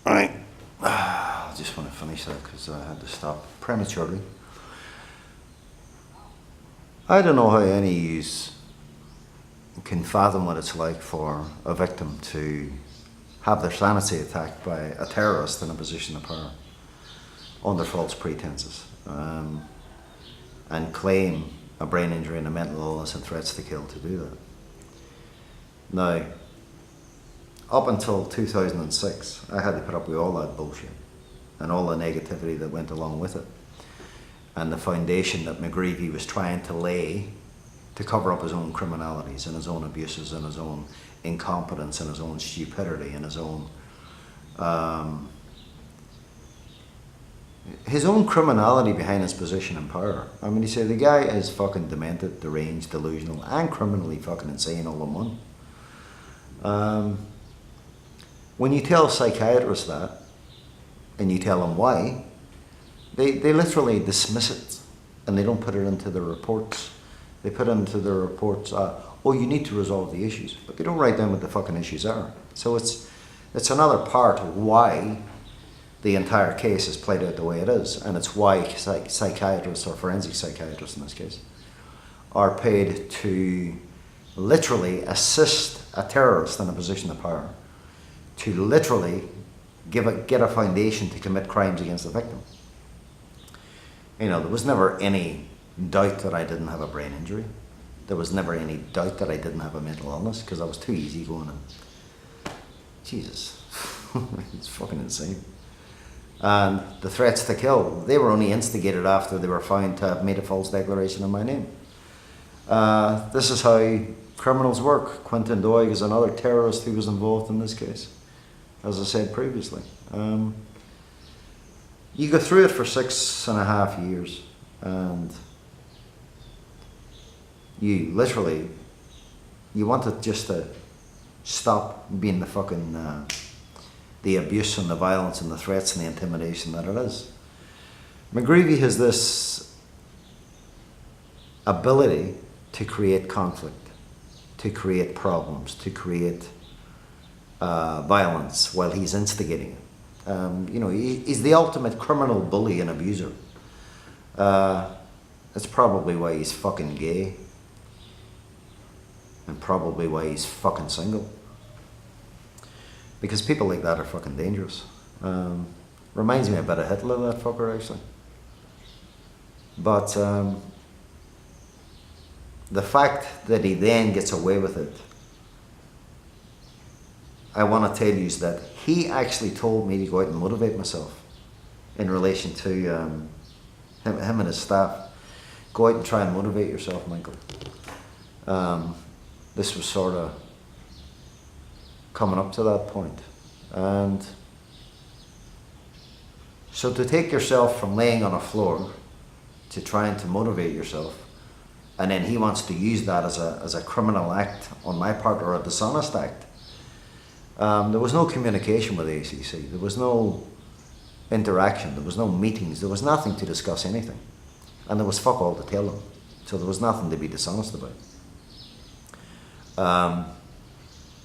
Right. I just want to finish that because I had to stop prematurely. I don't know how any of you can fathom what it's like for a victim to have their sanity attacked by a terrorist in a position of power under false pretenses, and claim a brain injury and a mental illness and threats to kill to do that. Now, up until 2006, I had to put up with all that bullshit and all the negativity that went along with it, and the foundation that McGreevy was trying to lay to cover up his own criminalities and his own abuses and his own incompetence and his own stupidity and his own criminality behind his position in power. I mean, you say the guy is fucking demented, deranged, delusional, and criminally fucking insane all in one. When you tell psychiatrists that, and you tell them why, they literally dismiss it, and they don't put it into their reports. They put into their reports, oh, you need to resolve the issues, but they don't write down what the fucking issues are. So it's another part of why the entire case is played out the way it is, and it's why psychiatrists, or forensic psychiatrists in this case, are paid to literally assist a terrorist in a position of power, to literally get a foundation to commit crimes against the victim. You know, there was never any doubt that I didn't have a brain injury. There was never any doubt that I didn't have a mental illness, because I was too easy going and Jesus, it's fucking insane. And the threats to kill, they were only instigated after they were found to have made a false declaration in my name. This is how criminals work. Quentin Doig is another terrorist who was involved in this case, as I said previously. You go through it for 6.5 years, and you literally, you want it just to stop being the fucking the abuse and the violence and the threats and the intimidation that it is. McGreevy has this ability to create conflict, to create problems, to create violence while he's instigating it. You know, he's the ultimate criminal bully and abuser. That's probably why he's fucking gay, and probably why he's fucking single. Because people like that are fucking dangerous. Reminds me a bit of Hitler, that fucker, actually. But the fact that he then gets away with it, I want to tell you is that he actually told me to go out and motivate myself in relation to him and his staff. Go out and try and motivate yourself, Michael. This was sort of coming up to that point. And so to take yourself from laying on a floor to trying to motivate yourself, and then he wants to use that as a criminal act on my part, or a dishonest act. There was no communication with the ACC. There was no interaction. There was no meetings. There was nothing to discuss anything. And there was fuck all to tell them. So there was nothing to be dishonest about.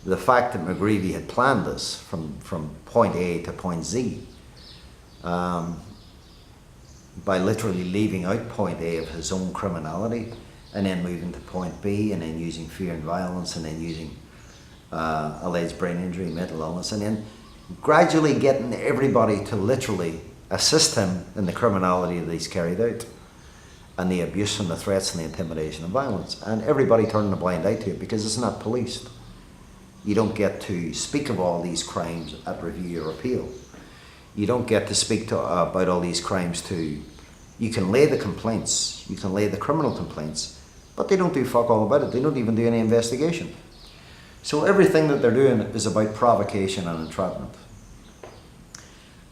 The fact that McGreevy had planned this from point A to point Z, by literally leaving out point A of his own criminality, and then moving to point B, and then using fear and violence, and then using alleged brain injury, mental illness, and then gradually getting everybody to literally assist him in the criminality that he's carried out, and the abuse and the threats and the intimidation and violence, and everybody turning a blind eye to it because it's not policed. You don't get to speak of all these crimes at review or appeal. You don't get to speak about all these crimes to, you can lay the complaints, you can lay the criminal complaints, but they don't do fuck all about it. They don't even do any investigation. So everything that they're doing is about provocation and entrapment.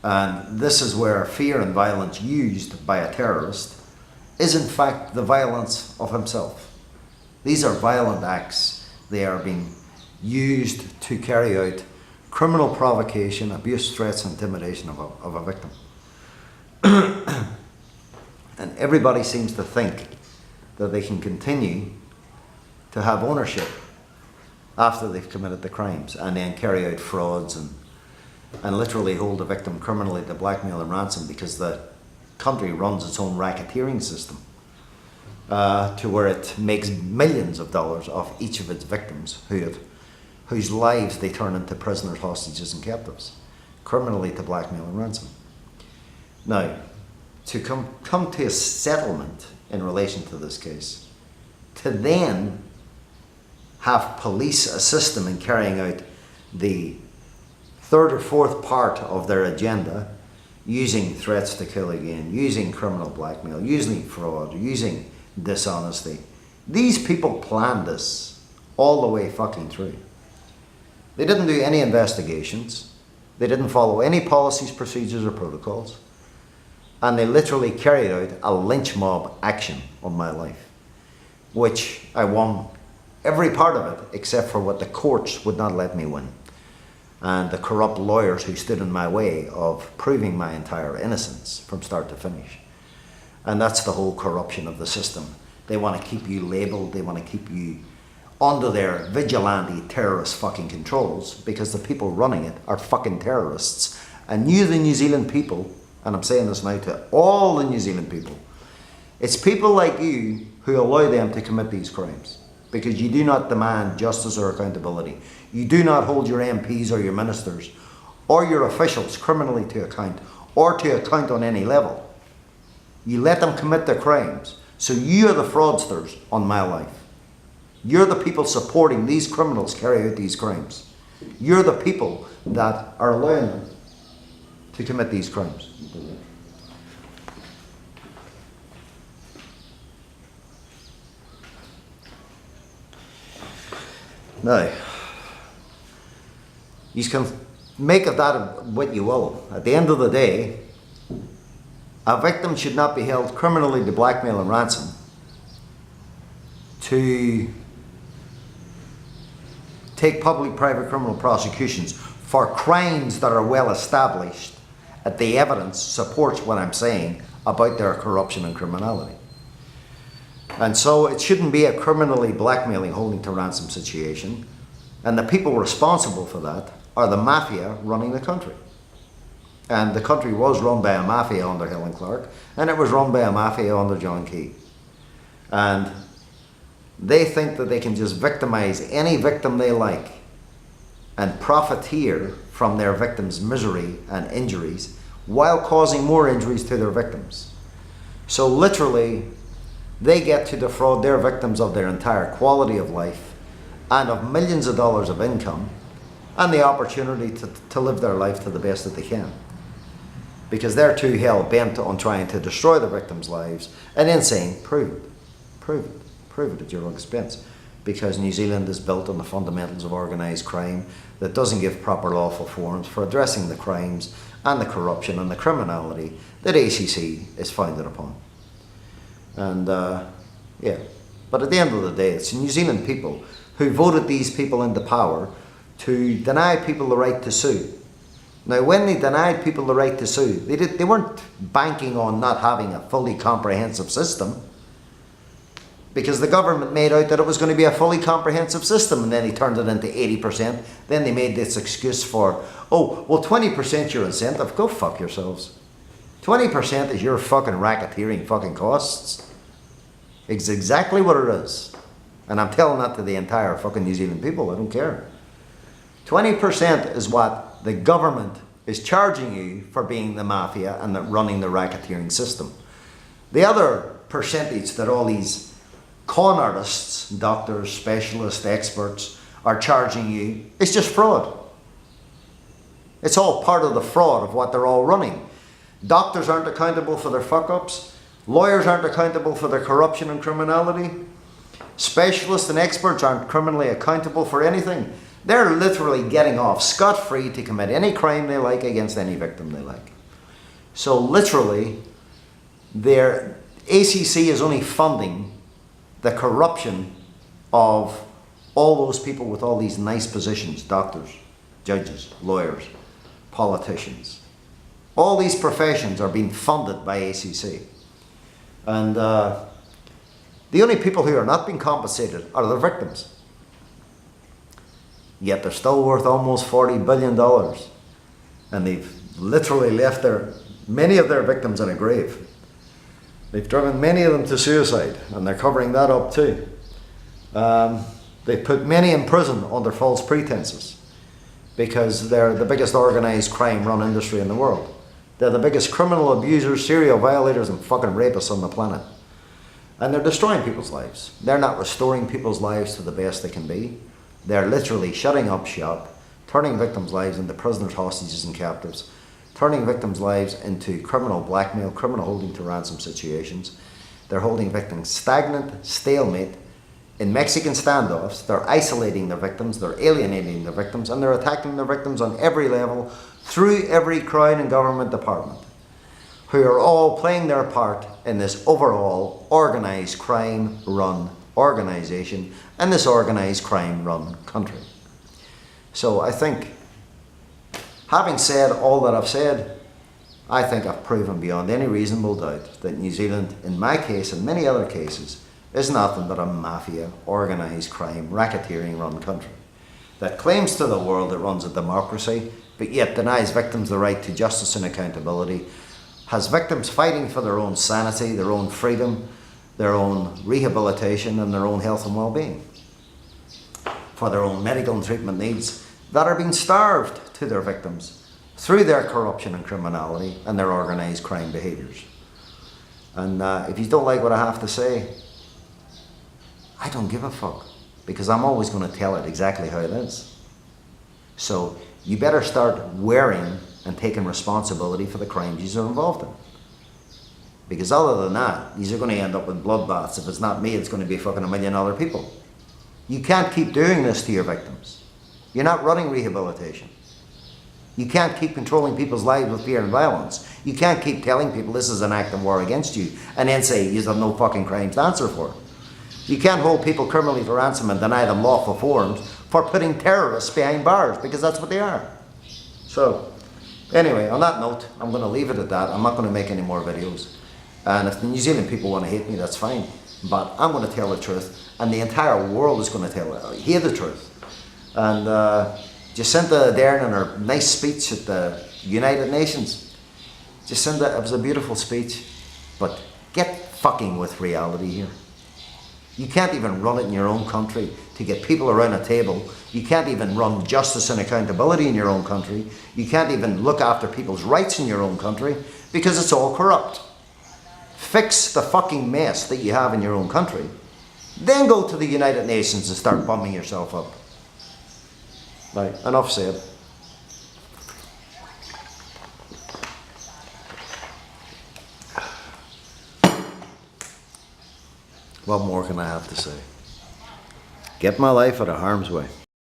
And this is where fear and violence used by a terrorist is in fact the violence of himself. These are violent acts. They are being used to carry out criminal provocation, abuse, threats, and intimidation of a victim. And everybody seems to think that they can continue to have ownership after they've committed the crimes, and then carry out frauds and and literally hold the victim criminally to blackmail and ransom, because the country runs its own racketeering system to where it makes millions of dollars off each of its victims whose lives they turn into prisoners, hostages and captives, criminally to blackmail and ransom. Now, to come to a settlement in relation to this case, to then have police assist them in carrying out the third or fourth part of their agenda, using threats to kill again, using criminal blackmail, using fraud, using dishonesty. These people planned this all the way fucking through. They didn't do any investigations. They didn't follow any policies, procedures or protocols. And they literally carried out a lynch mob action on my life, which I won every part of it except for what the courts would not let me win, and the corrupt lawyers who stood in my way of proving my entire innocence from start to finish. And that's the whole corruption of the system. They want to keep you labelled, they want to keep you under their vigilante terrorist fucking controls, because the people running it are fucking terrorists. And you, the New Zealand people, and I'm saying this now to all the New Zealand people, it's people like you who allow them to commit these crimes, because you do not demand justice or accountability. You do not hold your MPs or your ministers or your officials criminally to account, or to account on any level. You let them commit their crimes. So you are the fraudsters on my life. You're the people supporting these criminals carry out these crimes. You're the people that are allowing them to commit these crimes. Now, you can make of that what you will. At the end of the day, a victim should not be held criminally to blackmail and ransom to take public-private criminal prosecutions for crimes that are well established, that the evidence supports what I'm saying about their corruption and criminality. And so it shouldn't be a criminally blackmailing, holding to ransom situation. And the people responsible for that are the mafia running the country. And the country was run by a mafia under Helen Clark, and it was run by a mafia under John Key. And they think that they can just victimize any victim they like and profiteer from their victims' misery and injuries while causing more injuries to their victims. So literally, they get to defraud their victims of their entire quality of life and of millions of dollars of income and the opportunity to live their life to the best that they can. Because they're too hell-bent on trying to destroy the victims' lives and then saying, prove it, prove it. Prove it at your own expense, because New Zealand is built on the fundamentals of organised crime that doesn't give proper lawful forms for addressing the crimes and the corruption and the criminality that ACC is founded upon. And yeah, but at the end of the day, it's New Zealand people who voted these people into power to deny people the right to sue. Now, when they denied people the right to sue, they weren't banking on not having a fully comprehensive system, because the government made out that it was going to be a fully comprehensive system, and then he turned it into 80%. Then they made this excuse for, oh, well, 20% your incentive. Go fuck yourselves. 20% is your fucking racketeering fucking costs. It's exactly what it is. And I'm telling that to the entire fucking New Zealand people. I don't care. 20% is what the government is charging you for being the mafia and running the racketeering system. The other percentage that all these con artists, doctors, specialists, experts are charging you, it's just fraud. It's all part of the fraud of what they're all running. Doctors aren't accountable for their fuck-ups. Lawyers aren't accountable for their corruption and criminality. Specialists and experts aren't criminally accountable for anything. They're literally getting off scot-free to commit any crime they like against any victim they like. So literally, their ACC is only funding the corruption of all those people with all these nice positions, doctors, judges, lawyers, politicians. All these professions are being funded by ACC. And the only people who are not being compensated are the victims. Yet they're still worth almost $40 billion. and they've literally left many of their victims in a grave. They've driven many of them to suicide, and they're covering that up too. They've put many in prison under false pretenses because they're the biggest organised crime run industry in the world. They're the biggest criminal abusers, serial violators and fucking rapists on the planet. And they're destroying people's lives. They're not restoring people's lives to the best they can be. They're literally shutting up shop, turning victims' lives into prisoners, hostages and captives, turning victims' lives into criminal blackmail, criminal holding to ransom situations. They're holding victims stagnant, stalemate, in Mexican standoffs. They're isolating their victims, they're alienating their victims, and they're attacking their victims on every level, through every Crown and government department, who are all playing their part in this overall organised crime run organisation and this organised crime run country. So I think, having said all that I've said, I think I've proven beyond any reasonable doubt that New Zealand, in my case and many other cases, is nothing but a mafia, organised crime, racketeering run country that claims to the world it runs a democracy, but yet denies victims the right to justice and accountability, has victims fighting for their own sanity, their own freedom, their own rehabilitation and their own health and well-being, for their own medical and treatment needs, that are being starved to their victims through their corruption and criminality and their organised crime behaviours. And if you don't like what I have to say, I don't give a fuck, because I'm always going to tell it exactly how it is. So you better start wearing and taking responsibility for the crimes you're involved in. Because other than that, you're going to end up with bloodbaths. If it's not me, it's going to be fucking a million other people. You can't keep doing this to your victims. You're not running rehabilitation. You can't keep controlling people's lives with fear and violence. You can't keep telling people this is an act of war against you and then say you have no fucking crimes to answer for. You can't hold people criminally for ransom and deny them lawful forms for putting terrorists behind bars, because that's what they are. So, anyway, on that note, I'm going to leave it at that. I'm not going to make any more videos. And if the New Zealand people want to hate me, that's fine. But I'm going to tell the truth, and the entire world is going to hear the truth. And Jacinda Ardern, in her nice speech at the United Nations, Jacinda, it was a beautiful speech, but get fucking with reality here. You can't even run it in your own country to get people around a table. You can't even run justice and accountability in your own country. You can't even look after people's rights in your own country, because it's all corrupt. Fix the fucking mess that you have in your own country. Then go to the United Nations and start bumming yourself up. Right, enough said. What more can I have to say? Get my life out of harm's way.